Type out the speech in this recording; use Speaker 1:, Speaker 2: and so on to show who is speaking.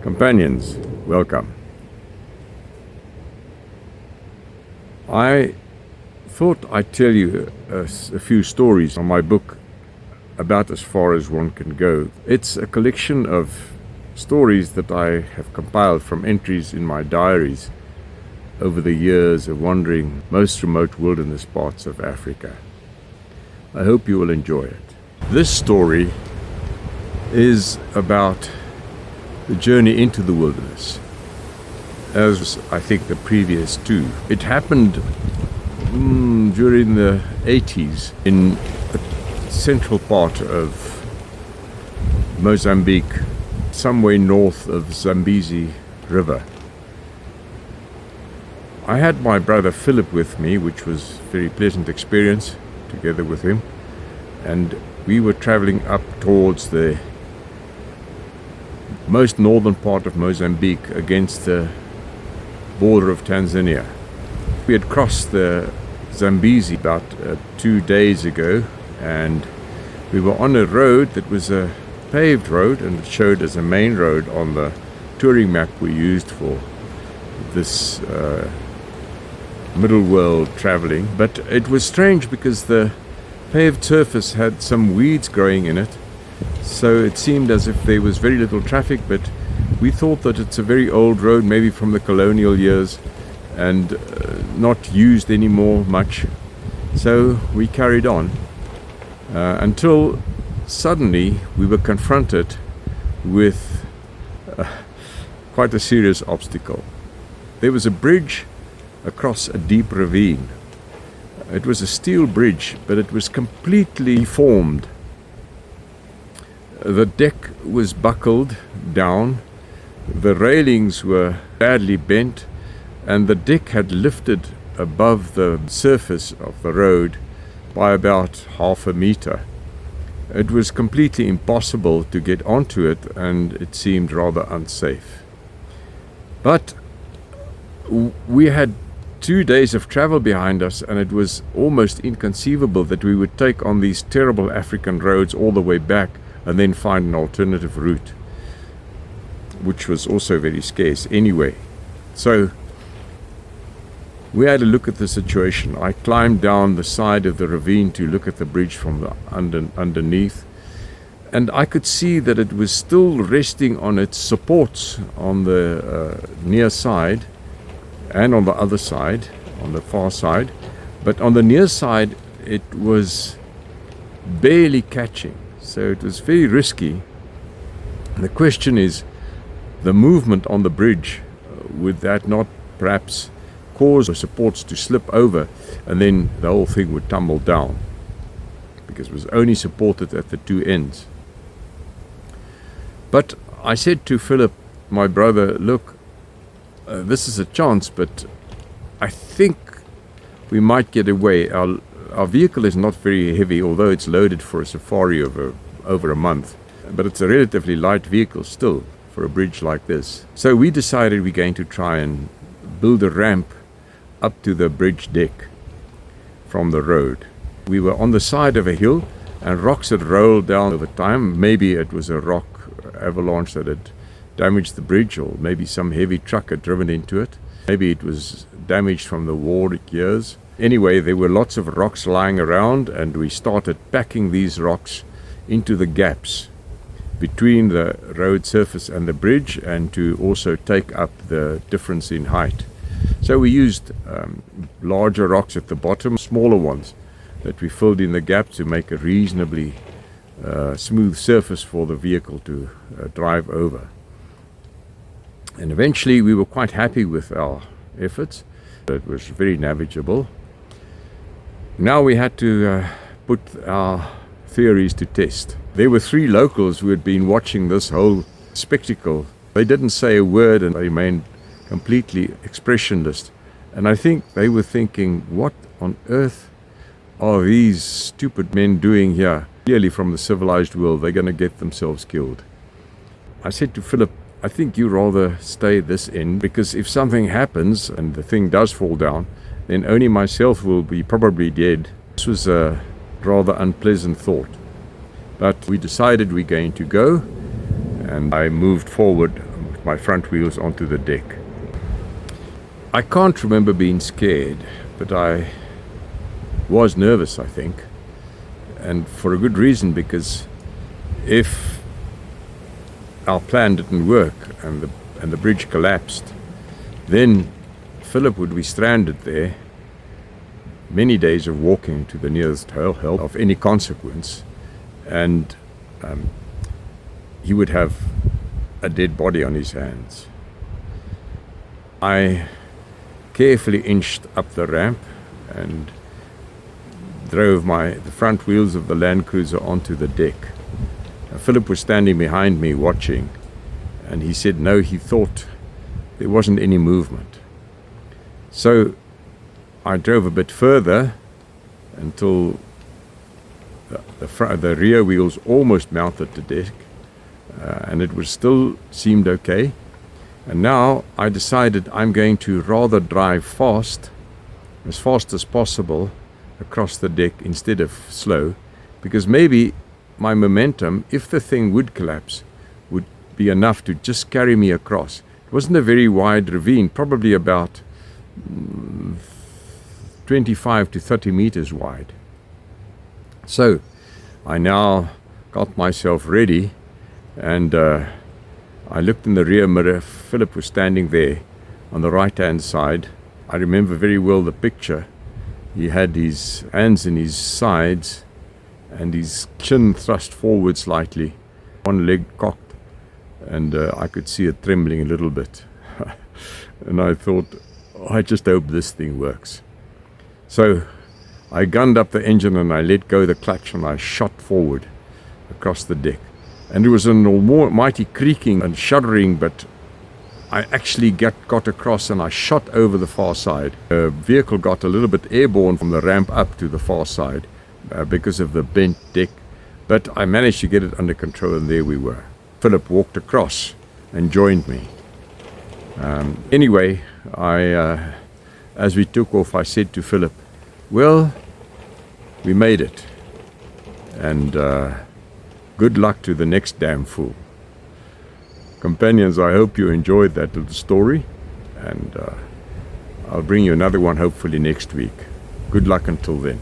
Speaker 1: Companions, welcome. I thought I'd tell you a few stories on my book, about as far as one can go. It's a collection of stories that I have compiled from entries in my diaries over the years of wandering most remote wilderness parts of Africa. I hope you will enjoy it. This story is about the journey into the wilderness, as I think the previous two. It happened during the 80s in a central part of Mozambique, somewhere north of Zambezi River. I had my brother Philip with me, which was a very pleasant experience together with him, and we were traveling up towards the most northern part of Mozambique against the border of Tanzania. We had crossed the Zambezi about 2 days ago, and we were on a road that was a paved road, and it showed as a main road on the touring map we used for this middle world traveling. But it was strange because the paved surface had some weeds growing in it, so it seemed as if there was very little traffic, but we thought that it's a very old road, maybe from the colonial years, and not used anymore much. So we carried on until suddenly we were confronted with quite a serious obstacle. There was a bridge across a deep ravine. It was a steel bridge, but it was completely deformed. The deck was buckled down, the railings were badly bent, and the deck had lifted above the surface of the road by about half a meter. It was completely impossible to get onto it, and it seemed rather unsafe. But we had 2 days of travel behind us, and it was almost inconceivable that we would take on these terrible African roads all the way back and then find an alternative route, which was also very scarce anyway. So we had a look at the situation. I climbed down the side of the ravine to look at the bridge from the underneath, and I could see that it was still resting on its supports on the near side and on the other side, on the far side, but on the near side it was barely catching. So it was very risky. The question is, the movement on the bridge, would that not perhaps cause the supports to slip over, and then the whole thing would tumble down, because it was only supported at the two ends. But I said to Philip, my brother, look, this is a chance, but I think we might get away. Our vehicle is not very heavy, although it's loaded for a safari of over a month, but it's a relatively light vehicle still for a bridge like this. So we decided we're going to try and build a ramp up to the bridge deck from the road. We were on the side of a hill, and rocks had rolled down over time. Maybe it was a rock avalanche that had damaged the bridge, or maybe some heavy truck had driven into it. Maybe it was damaged from the war years. Anyway, there were lots of rocks lying around, and we started packing these rocks into the gaps between the road surface and the bridge, and to also take up the difference in height. So we used larger rocks at the bottom, smaller ones that we filled in the gap to make a reasonably smooth surface for the vehicle to drive over. And eventually we were quite happy with our efforts. It was very navigable. Now we had to put our theories to test. There were 3 locals who had been watching this whole spectacle. They didn't say a word, and they remained completely expressionless. And I think they were thinking, what on earth are these stupid men doing here? Clearly from the civilized world, they're going to get themselves killed. I said to Philip, I think you rather stay this end, because if something happens and the thing does fall down, then only myself will be probably dead. This was a rather unpleasant thought. But we decided we're going to go, and I moved forward my front wheels onto the deck. I can't remember being scared, but I was nervous, I think, and for a good reason, because if our plan didn't work and the bridge collapsed, then Philip would be stranded there, many days of walking to the nearest help of any consequence, and he would have a dead body on his hands. I carefully inched up the ramp and drove the front wheels of the Land Cruiser onto the deck. Philip was standing behind me watching, and he said no, he thought there wasn't any movement. So I drove a bit further until the rear wheels almost mounted the deck, and it still seemed okay. And now I decided I'm going to rather drive fast as possible across the deck instead of slow, because maybe my momentum, if the thing would collapse, would be enough to just carry me across. It wasn't a very wide ravine, probably about 25 to 30 meters wide. So I now got myself ready, and I looked in the rear mirror. Philip was standing there on the right-hand side. I remember very well the picture. He had his hands in his sides and his chin thrust forward slightly, one leg cocked, and I could see it trembling a little bit. And I thought, I just hope this thing works. So I gunned up the engine and I let go the clutch and I shot forward across the deck. And it was an almighty creaking and shuddering, but I actually got across and I shot over the far side. The vehicle got a little bit airborne from the ramp up to the far side because of the bent deck, but I managed to get it under control, and there we were. Philip walked across and joined me. Anyway, as we took off, I said to Philip, well, we made it, and good luck to the next damn fool. Companions, I hope you enjoyed that little story, and I'll bring you another one hopefully next week. Good luck until then.